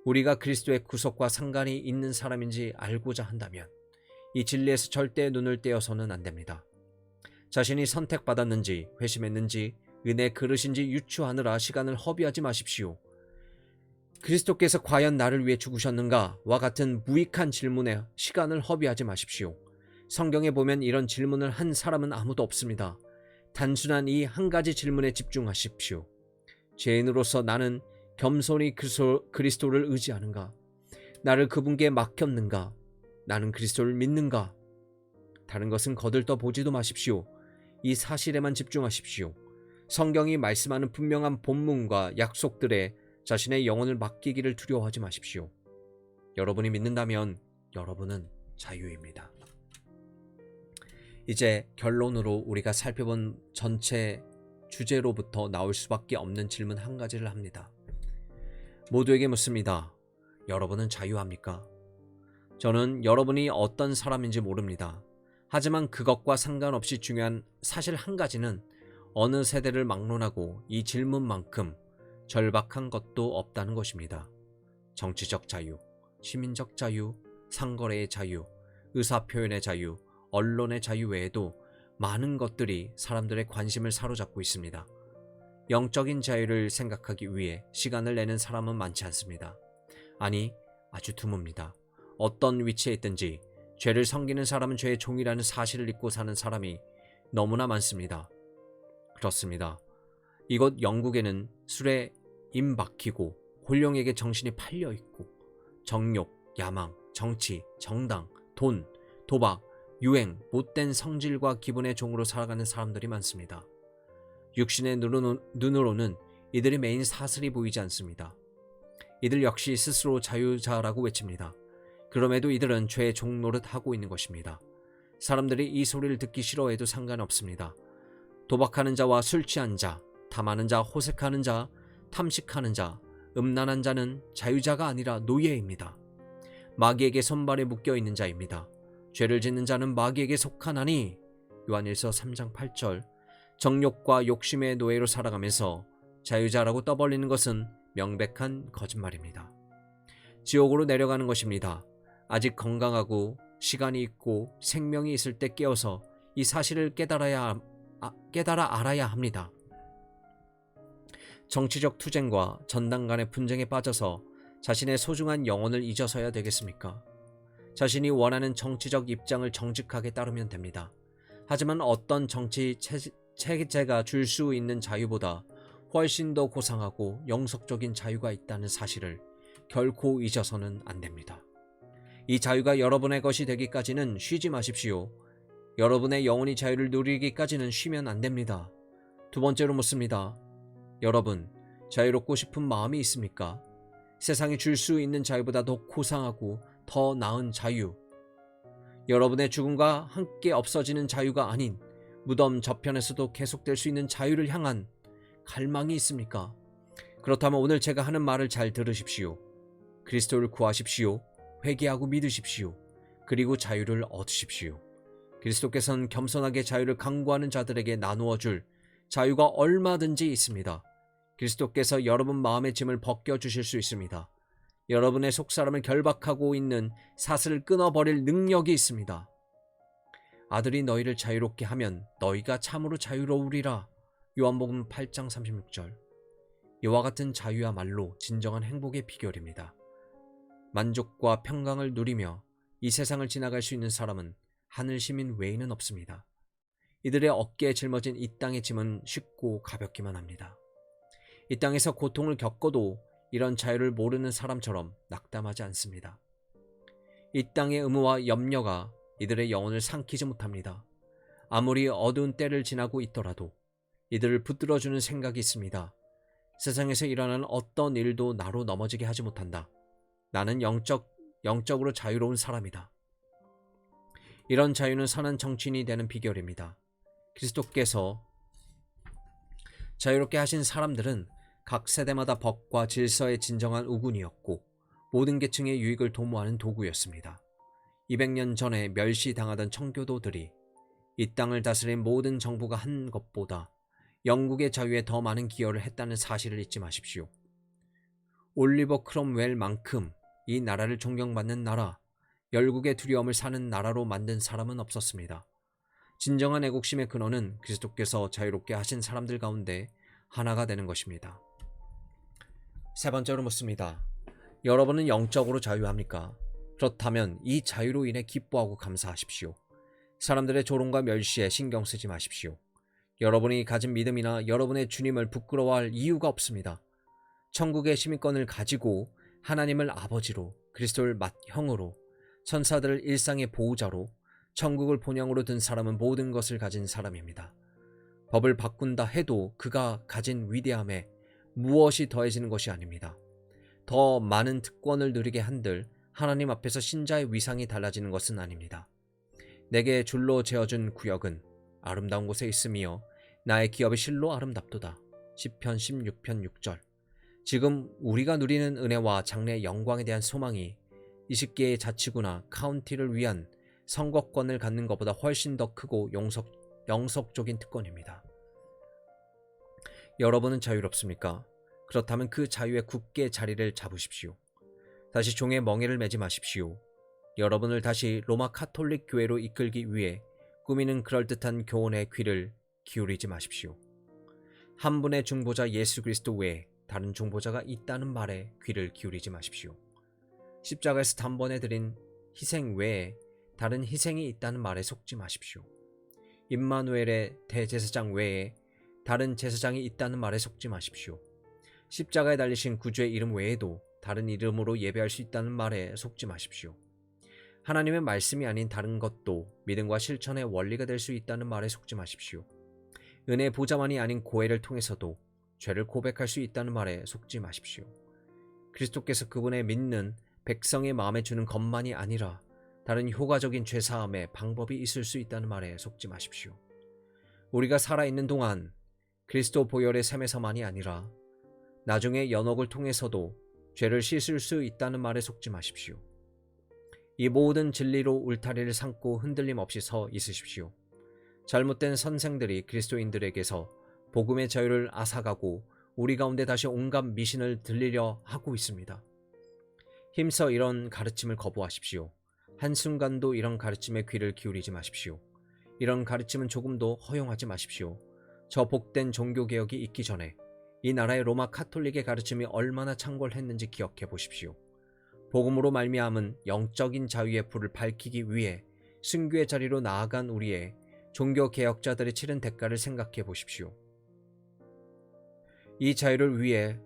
우리가 그리스도의 구속과 상관이 있는 사람인지 알고자 한다면 이 진리에서 절대 눈을 떼어서는 안 됩니다. 자신이 선택받았는지 회심했는지 은혜 그릇인지 유추하느라 시간을 허비하지 마십시오. 그리스도께서 과연 나를 위해 죽으셨는가와 같은 무익한 질문에 시간을 허비하지 마십시오. 성경에 보면 이런 질문을 한 사람은 아무도 없습니다. 단순한 이 한 가지 질문에 집중하십시오. 죄인으로서 나는 겸손히 그리스도를 의지하는가? 나를 그분께 맡겼는가? 나는 그리스도를 믿는가? 다른 것은 거들떠 보지도 마십시오. 이 사실에만 집중하십시오. 성경이 말씀하는 분명한 본문과 약속들에 자신의 영혼을 맡기기를 두려워하지 마십시오. 여러분이 믿는다면 여러분은 자유입니다. 이제 결론으로 우리가 살펴본 전체 주제로부터 나올 수밖에 없는 질문 한 가지를 합니다. 모두에게 묻습니다. 여러분은 자유합니까? 저는 여러분이 어떤 사람인지 모릅니다. 하지만 그것과 상관없이 중요한 사실 한 가지는 어느 세대를 막론하고 이 질문만큼 절박한 것도 없다는 것입니다. 정치적 자유, 시민적 자유, 상거래의 자유, 의사표현의 자유, 언론의 자유 외에도 많은 것들이 사람들의 관심을 사로잡고 있습니다. 영적인 자유를 생각하기 위해 시간을 내는 사람은 많지 않습니다. 아니, 아주 드뭅니다. 어떤 위치에 있든지 죄를 섬기는 사람은 죄의 종이라는 사실을 잊고 사는 사람이 너무나 많습니다. 그렇습니다. 이곳 영국에는 술에 입 막히고 홀령에게 정신이 팔려있고 정욕, 야망, 정치, 정당, 돈, 도박, 유행, 못된 성질과 기분의 종으로 살아가는 사람들이 많습니다. 육신의 눈으로는 이들이 매인 사슬이 보이지 않습니다. 이들 역시 스스로 자유자라고 외칩니다. 그럼에도 이들은 죄의 종 노릇하고 있는 것입니다. 사람들이 이 소리를 듣기 싫어해도 상관없습니다. 도박하는 자와 술 취한 자, 탐하는 자, 호색하는 자, 탐식하는 자, 음란한 자는 자유자가 아니라 노예입니다. 마귀에게 손발에 묶여있는 자입니다. 죄를 짓는 자는 마귀에게 속하나니 요한일서 3장 8절. 정욕과 욕심의 노예로 살아가면서 자유자라고 떠벌리는 것은 명백한 거짓말입니다. 지옥으로 내려가는 것입니다. 아직 건강하고 시간이 있고 생명이 있을 때 깨어서 이 사실을 깨달아 알아야 합니다. 정치적 투쟁과 전당 간의 분쟁에 빠져서 자신의 소중한 영혼을 잊어서야 되겠습니까? 자신이 원하는 정치적 입장을 정직하게 따르면 됩니다. 하지만 어떤 정치 체제가 줄 수 있는 자유보다 훨씬 더 고상하고 영속적인 자유가 있다는 사실을 결코 잊어서는 안 됩니다. 이 자유가 여러분의 것이 되기까지는 쉬지 마십시오. 여러분의 영혼이 자유를 누리기까지는 쉬면 안 됩니다. 두 번째로 묻습니다. 여러분, 자유롭고 싶은 마음이 있습니까? 세상이 줄 수 있는 자유보다 더 고상하고 더 나은 자유. 여러분의 죽음과 함께 없어지는 자유가 아닌 무덤 저편에서도 계속될 수 있는 자유를 향한 갈망이 있습니까? 그렇다면 오늘 제가 하는 말을 잘 들으십시오. 그리스도를 구하십시오. 회개하고 믿으십시오. 그리고 자유를 얻으십시오. 그리스도께서는 겸손하게 자유를 강구하는 자들에게 나누어 줄 자유가 얼마든지 있습니다. 그리스도께서 여러분 마음의 짐을 벗겨주실 수 있습니다. 여러분의 속사람을 결박하고 있는 사슬을 끊어버릴 능력이 있습니다. 아들이 너희를 자유롭게 하면 너희가 참으로 자유로우리라. 요한복음 8장 36절. 이와 같은 자유야말로 진정한 행복의 비결입니다. 만족과 평강을 누리며 이 세상을 지나갈 수 있는 사람은 하늘 시민 외에는 없습니다. 이들의 어깨에 짊어진 이 땅의 짐은 쉽고 가볍기만 합니다. 이 땅에서 고통을 겪어도 이런 자유를 모르는 사람처럼 낙담하지 않습니다. 이 땅의 의무와 염려가 이들의 영혼을 삼키지 못합니다. 아무리 어두운 때를 지나고 있더라도 이들을 붙들어주는 생각이 있습니다. 세상에서 일어나는 어떤 일도 나로 넘어지게 하지 못한다. 나는 영적으로 자유로운 사람이다. 이런 자유는 선한 정치인이 되는 비결입니다. 그리스도께서 자유롭게 하신 사람들은 각 세대마다 법과 질서의 진정한 우군이었고 모든 계층의 유익을 도모하는 도구였습니다. 200년 전에 멸시당하던 청교도들이 이 땅을 다스린 모든 정부가 한 것보다 영국의 자유에 더 많은 기여를 했다는 사실을 잊지 마십시오. 올리버 크롬웰만큼 이 나라를 존경받는 나라, 열국의 두려움을 사는 나라로 만든 사람은 없었습니다. 진정한 애국심의 근원은 그리스도께서 자유롭게 하신 사람들 가운데 하나가 되는 것입니다. 세 번째로 묻습니다. 여러분은 영적으로 자유합니까? 그렇다면 이 자유로 인해 기뻐하고 감사하십시오. 사람들의 조롱과 멸시에 신경 쓰지 마십시오. 여러분이 가진 믿음이나 여러분의 주님을 부끄러워할 이유가 없습니다. 천국의 시민권을 가지고 하나님을 아버지로, 그리스도를 맏형으로, 천사들을 일상의 보호자로, 천국을 본향으로 든 사람은 모든 것을 가진 사람입니다. 법을 바꾼다 해도 그가 가진 위대함에 무엇이 더해지는 것이 아닙니다. 더 많은 특권을 누리게 한들 하나님 앞에서 신자의 위상이 달라지는 것은 아닙니다. 내게 줄로 재어준 구역은 아름다운 곳에 있으며 나의 기업의 실로 아름답도다. 시편 16편 6절. 지금 우리가 누리는 은혜와 장래의 영광에 대한 소망이 20개의 자치구나 카운티를 위한 선거권을 갖는 것보다 훨씬 더 크고 영속적인 특권입니다. 여러분은 자유롭습니까? 그렇다면 그 자유에 굳게 자리를 잡으십시오. 다시 종의 멍에를 매지 마십시오. 여러분을 다시 로마 카톨릭 교회로 이끌기 위해 꾸미는 그럴듯한 교훈에 귀를 기울이지 마십시오. 한 분의 중보자 예수 그리스도 외에 다른 중보자가 있다는 말에 귀를 기울이지 마십시오. 십자가에서 단번에 드린 희생 외에 다른 희생이 있다는 말에 속지 마십시오. 임마누엘의 대제사장 외에 다른 제사장이 있다는 말에 속지 마십시오. 십자가에 달리신 구주의 이름 외에도 다른 이름으로 예배할 수 있다는 말에 속지 마십시오. 하나님의 말씀이 아닌 다른 것도 믿음과 실천의 원리가 될 수 있다는 말에 속지 마십시오. 은혜의 보좌만이 아닌 고해를 통해서도 죄를 고백할 수 있다는 말에 속지 마십시오. 그리스도께서 그분의 믿는 백성의 마음에 주는 것만이 아니라 다른 효과적인 죄사함의 방법이 있을 수 있다는 말에 속지 마십시오. 우리가 살아있는 동안 그리스도 보혈의 샘에서만이 아니라 나중에 연옥을 통해서도 죄를 씻을 수 있다는 말에 속지 마십시오. 이 모든 진리로 울타리를 삼고 흔들림 없이 서 있으십시오. 잘못된 선생들이 그리스도인들에게서 복음의 자유를 앗아가고 우리 가운데 다시 온갖 미신을 들리려 하고 있습니다. 힘써 이런 가르침을 거부하십시오. 한순간도 이런 가르침에 귀를 기울이지 마십시오. 이런 가르침은 조금도 허용하지 마십시오. 저 복된 종교개혁이 있기 전에 이 나라의 로마 카톨릭의 가르침이 얼마나 창궐했는지 기억해 보십시오. 복음으로 말미암은 영적인 자유의 불을 밝히기 위해 순교의 자리로 나아간 우리의 종교개혁자들이 치른 대가를 생각해 보십시오. 이 자유를 위해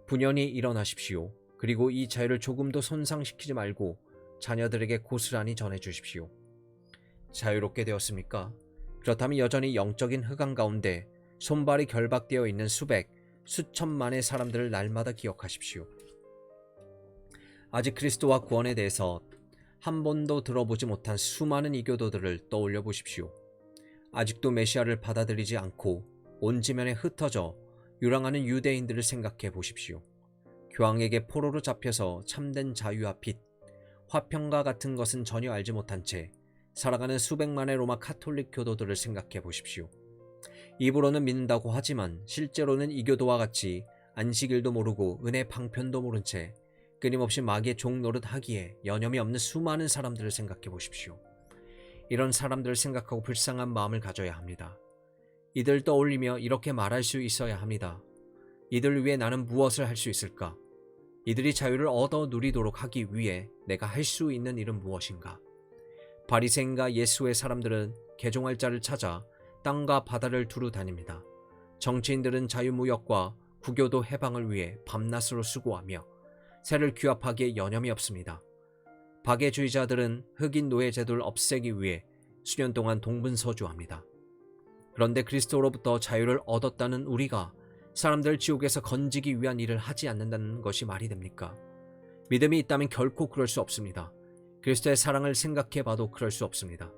분연히 일어나십시오. 그리고 이 자유를 조금도 손상시키지 말고 자녀들에게 고스란히 전해주십시오. 자유롭게 되었습니까? 그렇다면 여전히 영적인 흑암 가운데 손발이 결박되어 있는 수천만의 사람들을 날마다 기억하십시오. 아직 그리스도와 구원에 대해서 한 번도 들어보지 못한 수많은 이교도들을 떠올려 보십시오. 아직도 메시아를 받아들이지 않고 온 지면에 흩어져 유랑하는 유대인들을 생각해 보십시오. 교황에게 포로로 잡혀서 참된 자유와 빛, 화평과 같은 것은 전혀 알지 못한 채 살아가는 수백만의 로마 카톨릭 교도들을 생각해 보십시오. 입으로는 믿는다고 하지만 실제로는 이교도와 같이 안식일도 모르고 은혜 방편도 모른 채 끊임없이 마귀의 종 노릇하기에 여념이 없는 수많은 사람들을 생각해 보십시오. 이런 사람들을 생각하고 불쌍한 마음을 가져야 합니다. 이들 떠올리며 이렇게 말할 수 있어야 합니다. 이들을 위해 나는 무엇을 할 수 있을까? 이들이 자유를 얻어 누리도록 하기 위해 내가 할 수 있는 일은 무엇인가? 바리새인과 예수의 사람들은 개종할 자를 찾아 땅과 바다를 두루 다닙니다. 정치인들은 자유무역과 구교도 해방을 위해 밤낮으로 수고하며 새를 규합하기에 여념이 없습니다. 박애주의자들은 흑인 노예 제도를 없애기 위해 수년 동안 동분서주합니다. 그런데 그리스도로부터 자유를 얻었다는 우리가 사람들을 지옥에서 건지기 위한 일을 하지 않는다는 것이 말이 됩니까? 믿음이 있다면 결코 그럴 수 없습니다. 그리스도의 사랑을 생각해봐도 그럴 수 없습니다.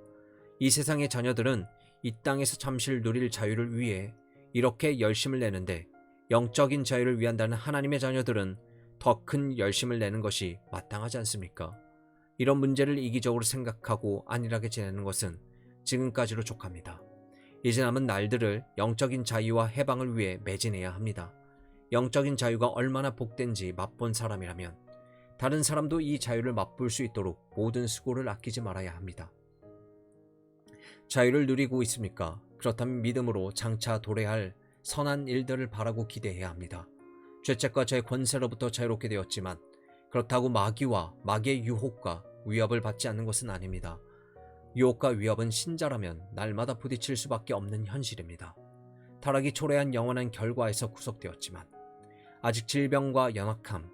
이 세상의 자녀들은 이 땅에서 잠시를 누릴 자유를 위해 이렇게 열심을 내는데 영적인 자유를 위한다는 하나님의 자녀들은 더 큰 열심을 내는 것이 마땅하지 않습니까? 이런 문제를 이기적으로 생각하고 안일하게 지내는 것은 지금까지로 족합니다. 이제 남은 날들을 영적인 자유와 해방을 위해 매진해야 합니다. 영적인 자유가 얼마나 복된지 맛본 사람이라면 다른 사람도 이 자유를 맛볼 수 있도록 모든 수고를 아끼지 말아야 합니다. 자유를 누리고 있습니까? 그렇다면 믿음으로 장차 도래할 선한 일들을 바라고 기대해야 합니다. 죄책과 저의 권세로부터 자유롭게 되었지만 그렇다고 마귀와 마귀의 유혹과 위협을 받지 않는 것은 아닙니다. 유혹과 위협은 신자라면 날마다 부딪힐 수밖에 없는 현실입니다. 타락이 초래한 영원한 결과에서 구속되었지만 아직 질병과 연약함,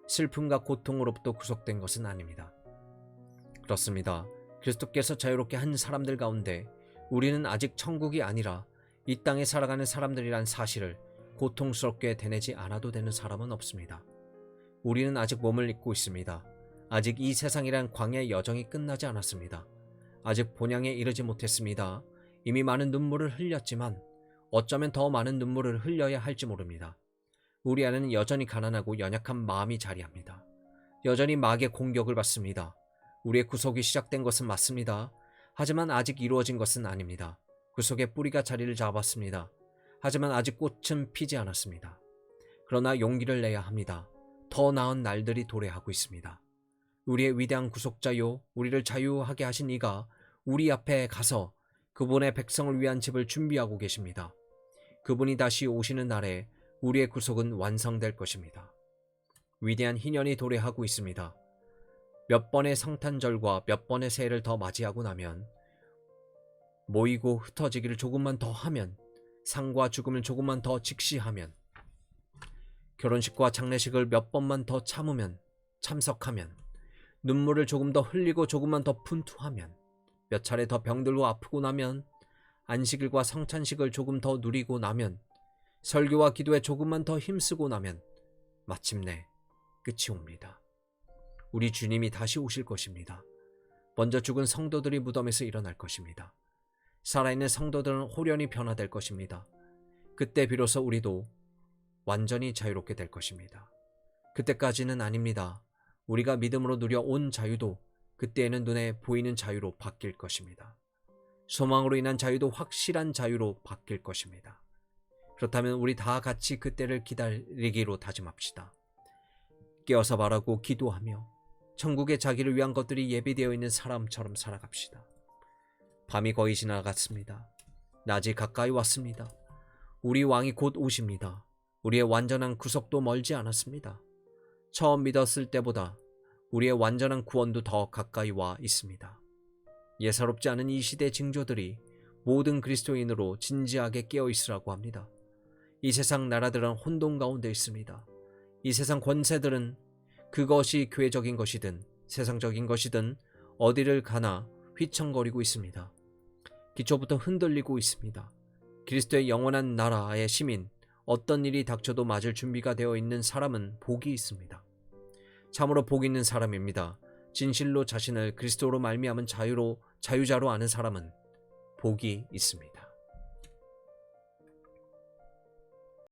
슬픔과 고통으로부터 구속된 것은 아닙니다. 그렇습니다. 그리스도께서 자유롭게 한 사람들 가운데 우리는 아직 천국이 아니라 이 땅에 살아가는 사람들이란 사실을 고통스럽게 되뇌지 않아도 되는 사람은 없습니다. 우리는 아직 몸을 입고 있습니다. 아직 이 세상이란 광야의 여정이 끝나지 않았습니다. 아직 본향에 이르지 못했습니다. 이미 많은 눈물을 흘렸지만 어쩌면 더 많은 눈물을 흘려야 할지 모릅니다. 우리 안에는 여전히 가난하고 연약한 마음이 자리합니다. 여전히 마귀의 공격을 받습니다. 우리의 구속이 시작된 것은 맞습니다. 하지만 아직 이루어진 것은 아닙니다. 구속의 뿌리가 자리를 잡았습니다. 하지만 아직 꽃은 피지 않았습니다. 그러나 용기를 내야 합니다. 더 나은 날들이 도래하고 있습니다. 우리의 위대한 구속자요, 우리를 자유하게 하신 이가 우리 앞에 가서 그분의 백성을 위한 집을 준비하고 계십니다. 그분이 다시 오시는 날에 우리의 구속은 완성될 것입니다. 위대한 희년이 도래하고 있습니다. 몇 번의 성탄절과 몇 번의 새해를 더 맞이하고 나면 모이고 흩어지기를 조금만 더 하면, 상과 죽음을 조금만 더 직시하면, 결혼식과 장례식을 몇 번만 더 참석하면, 눈물을 조금 더 흘리고 조금만 더 분투하면, 몇 차례 더 병들고 아프고 나면, 안식일과 성찬식을 조금 더 누리고 나면, 설교와 기도에 조금만 더 힘쓰고 나면 마침내 끝이 옵니다. 우리 주님이 다시 오실 것입니다. 먼저 죽은 성도들이 무덤에서 일어날 것입니다. 살아있는 성도들은 홀연히 변화될 것입니다. 그때 비로소 우리도 완전히 자유롭게 될 것입니다. 그때까지는 아닙니다. 우리가 믿음으로 누려온 자유도 그때에는 눈에 보이는 자유로 바뀔 것입니다. 소망으로 인한 자유도 확실한 자유로 바뀔 것입니다. 그렇다면 우리 다 같이 그때를 기다리기로 다짐합시다. 깨어서 바라고 기도하며 천국에 자기를 위한 것들이 예비되어 있는 사람처럼 살아갑시다. 밤이 거의 지나갔습니다. 낮이 가까이 왔습니다. 우리 왕이 곧 오십니다. 우리의 완전한 구속도 멀지 않았습니다. 처음 믿었을 때보다 우리의 완전한 구원도 더 가까이 와 있습니다. 예사롭지 않은 이 시대 징조들이 모든 그리스도인으로 진지하게 깨어 있으라고 합니다. 이 세상 나라들은 혼돈 가운데 있습니다. 이 세상 권세들은 그것이 교회적인 것이든 세상적인 것이든 어디를 가나 휘청거리고 있습니다. 기초부터 흔들리고 있습니다. 그리스도의 영원한 나라의 시민, 어떤 일이 닥쳐도 맞을 준비가 되어 있는 사람은 복이 있습니다. 참으로 복 있는 사람입니다. 진실로 자신을 그리스도로 말미암은 자유자로 아는 사람은 복이 있습니다.